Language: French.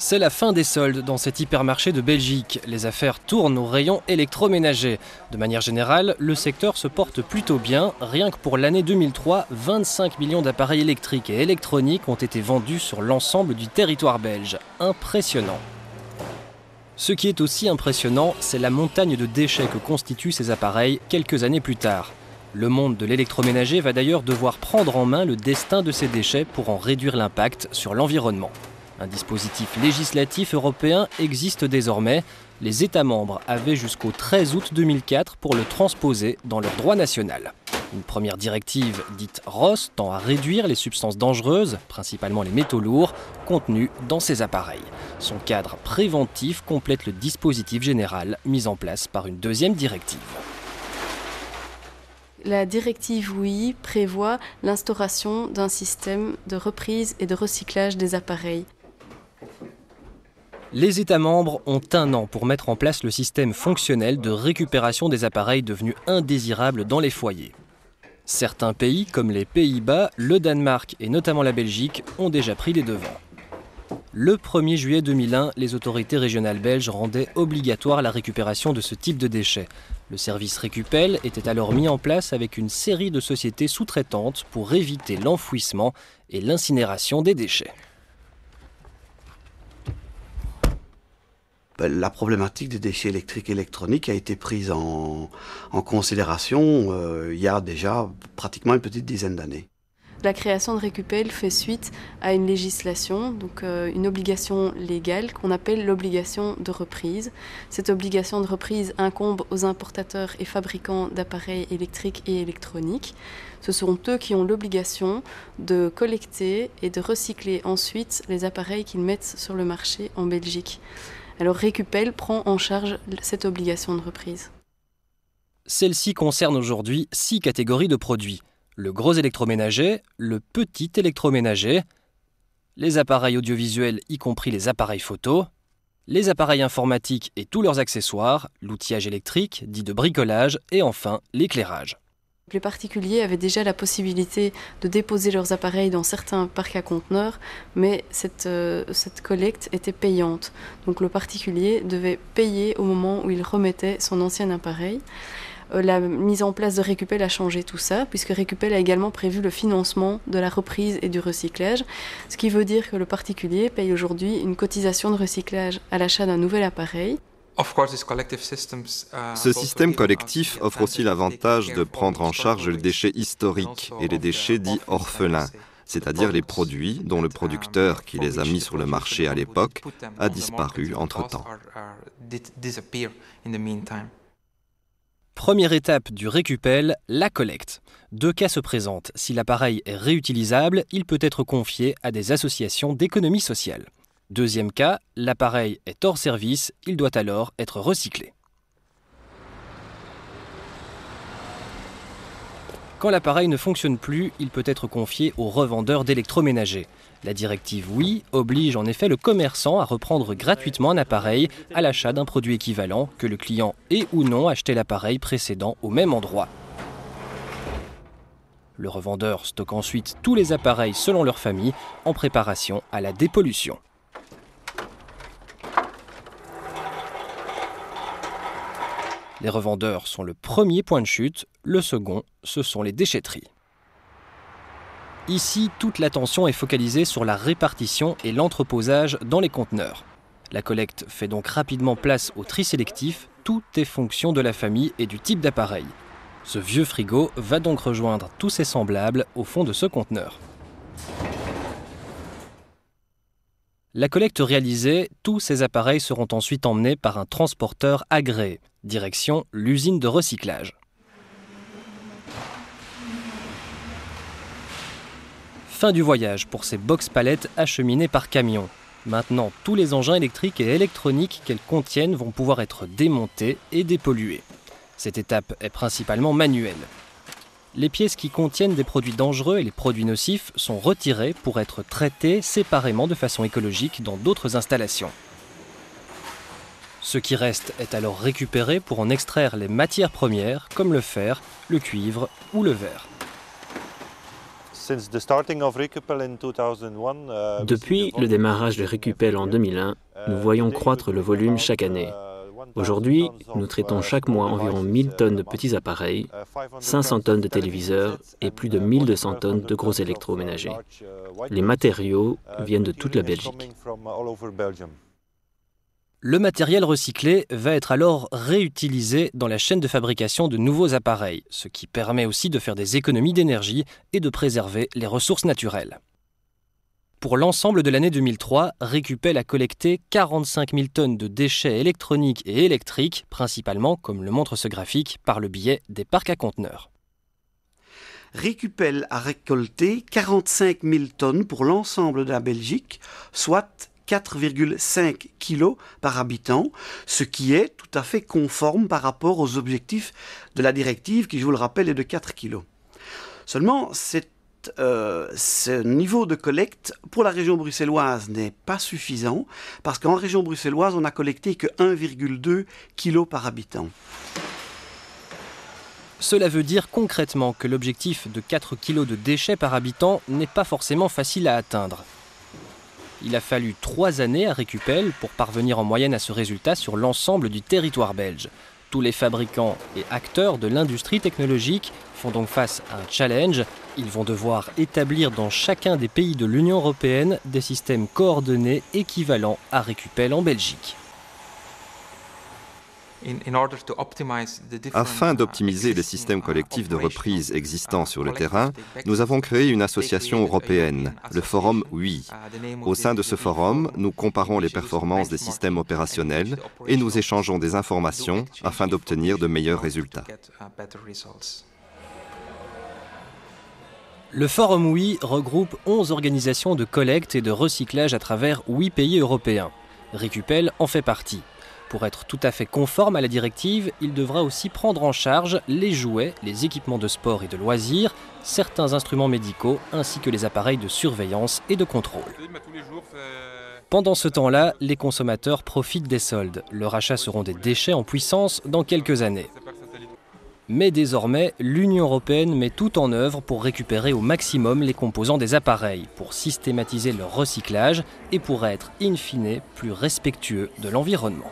C'est la fin des soldes dans cet hypermarché de Belgique. Les affaires tournent au rayon électroménager. De manière générale, le secteur se porte plutôt bien. Rien que pour l'année 2003, 25 millions d'appareils électriques et électroniques ont été vendus sur l'ensemble du territoire belge. Impressionnant. Ce qui est aussi impressionnant, c'est la montagne de déchets que constituent ces appareils quelques années plus tard. Le monde de l'électroménager va d'ailleurs devoir prendre en main le destin de ces déchets pour en réduire l'impact sur l'environnement. Un dispositif législatif européen existe désormais. Les États membres avaient jusqu'au 13 août 2004 pour le transposer dans leur droit national. Une première directive dite RoHS tend à réduire les substances dangereuses, principalement les métaux lourds, contenus dans ces appareils. Son cadre préventif complète le dispositif général mis en place par une deuxième directive. La directive WEEE prévoit l'instauration d'un système de reprise et de recyclage des appareils. Les États membres ont un an pour mettre en place le système fonctionnel de récupération des appareils devenus indésirables dans les foyers. Certains pays, comme les Pays-Bas, le Danemark et notamment la Belgique, ont déjà pris les devants. Le 1er juillet 2001, les autorités régionales belges rendaient obligatoire la récupération de ce type de déchets. Le service Récupel était alors mis en place avec une série de sociétés sous-traitantes pour éviter l'enfouissement et l'incinération des déchets. La problématique des déchets électriques et électroniques a été prise en considération il y a déjà pratiquement une petite dizaine d'années. La création de Récupel fait suite à une législation, donc une obligation légale qu'on appelle l'obligation de reprise. Cette obligation de reprise incombe aux importateurs et fabricants d'appareils électriques et électroniques. Ce sont eux qui ont l'obligation de collecter et de recycler ensuite les appareils qu'ils mettent sur le marché en Belgique. Alors Récupel prend en charge cette obligation de reprise. Celle-ci concerne aujourd'hui 6 catégories de produits. Le gros électroménager, le petit électroménager, les appareils audiovisuels y compris les appareils photo, les appareils informatiques et tous leurs accessoires, l'outillage électrique, dit de bricolage, et enfin l'éclairage. Les particuliers avaient déjà la possibilité de déposer leurs appareils dans certains parcs à conteneurs, mais cette collecte était payante. Donc le particulier devait payer au moment où il remettait son ancien appareil. La mise en place de Récupel a changé tout ça, puisque Récupel a également prévu le financement de la reprise et du recyclage, ce qui veut dire que le particulier paye aujourd'hui une cotisation de recyclage à l'achat d'un nouvel appareil. Ce système collectif offre aussi l'avantage de prendre en charge les déchets historiques et les déchets dits orphelins, c'est-à-dire les produits dont le producteur qui les a mis sur le marché à l'époque a disparu entre-temps. Première étape du Récupel, la collecte. 2 cas se présentent. Si l'appareil est réutilisable, il peut être confié à des associations d'économie sociale. Deuxième cas, l'appareil est hors service, il doit alors être recyclé. Quand l'appareil ne fonctionne plus, il peut être confié aux revendeurs d'électroménager. La directive WEEE oblige en effet le commerçant à reprendre gratuitement un appareil à l'achat d'un produit équivalent, que le client ait ou non acheté l'appareil précédent au même endroit. Le revendeur stocke ensuite tous les appareils selon leur famille en préparation à la dépollution. Les revendeurs sont le premier point de chute, le second, ce sont les déchetteries. Ici, toute l'attention est focalisée sur la répartition et l'entreposage dans les conteneurs. La collecte fait donc rapidement place au tri sélectif, tout est fonction de la famille et du type d'appareil. Ce vieux frigo va donc rejoindre tous ses semblables au fond de ce conteneur. La collecte réalisée, tous ces appareils seront ensuite emmenés par un transporteur agréé. Direction l'usine de recyclage. Fin du voyage pour ces box-palettes acheminées par camion. Maintenant, tous les engins électriques et électroniques qu'elles contiennent vont pouvoir être démontés et dépollués. Cette étape est principalement manuelle. Les pièces qui contiennent des produits dangereux et les produits nocifs sont retirées pour être traitées séparément de façon écologique dans d'autres installations. Ce qui reste est alors récupéré pour en extraire les matières premières comme le fer, le cuivre ou le verre. Depuis le démarrage de Recupel en 2001, nous voyons croître le volume chaque année. Aujourd'hui, nous traitons chaque mois environ 1000 tonnes de petits appareils, 500 tonnes de téléviseurs et plus de 1200 tonnes de gros électroménagers. Les matériaux viennent de toute la Belgique. Le matériel recyclé va être alors réutilisé dans la chaîne de fabrication de nouveaux appareils, ce qui permet aussi de faire des économies d'énergie et de préserver les ressources naturelles. Pour l'ensemble de l'année 2003, Recupel a collecté 45 000 tonnes de déchets électroniques et électriques, principalement, comme le montre ce graphique, par le biais des parcs à conteneurs. Recupel a récolté 45 000 tonnes pour l'ensemble de la Belgique, soit 4,5 kg par habitant, ce qui est tout à fait conforme par rapport aux objectifs de la directive qui, je vous le rappelle, est de 4 kg. Seulement, ce niveau de collecte pour la région bruxelloise n'est pas suffisant parce qu'en région bruxelloise, on n'a collecté que 1,2 kg par habitant. Cela veut dire concrètement que l'objectif de 4 kg de déchets par habitant n'est pas forcément facile à atteindre. Il a fallu 3 années à Recupel pour parvenir en moyenne à ce résultat sur l'ensemble du territoire belge. Tous les fabricants et acteurs de l'industrie technologique font donc face à un challenge. Ils vont devoir établir dans chacun des pays de l'Union européenne des systèmes coordonnés équivalents à Recupel en Belgique. Afin d'optimiser les systèmes collectifs de reprise existants sur le terrain, nous avons créé une association européenne, le Forum WEEE. Au sein de ce forum, nous comparons les performances des systèmes opérationnels et nous échangeons des informations afin d'obtenir de meilleurs résultats. Le Forum WEEE regroupe 11 organisations de collecte et de recyclage à travers 8 pays européens. Recupel en fait partie. Pour être tout à fait conforme à la directive, il devra aussi prendre en charge les jouets, les équipements de sport et de loisirs, certains instruments médicaux ainsi que les appareils de surveillance et de contrôle. Pendant ce temps-là, les consommateurs profitent des soldes. Leurs achats seront des déchets en puissance dans quelques années. Mais désormais, l'Union européenne met tout en œuvre pour récupérer au maximum les composants des appareils, pour systématiser leur recyclage et pour être, in fine, plus respectueux de l'environnement.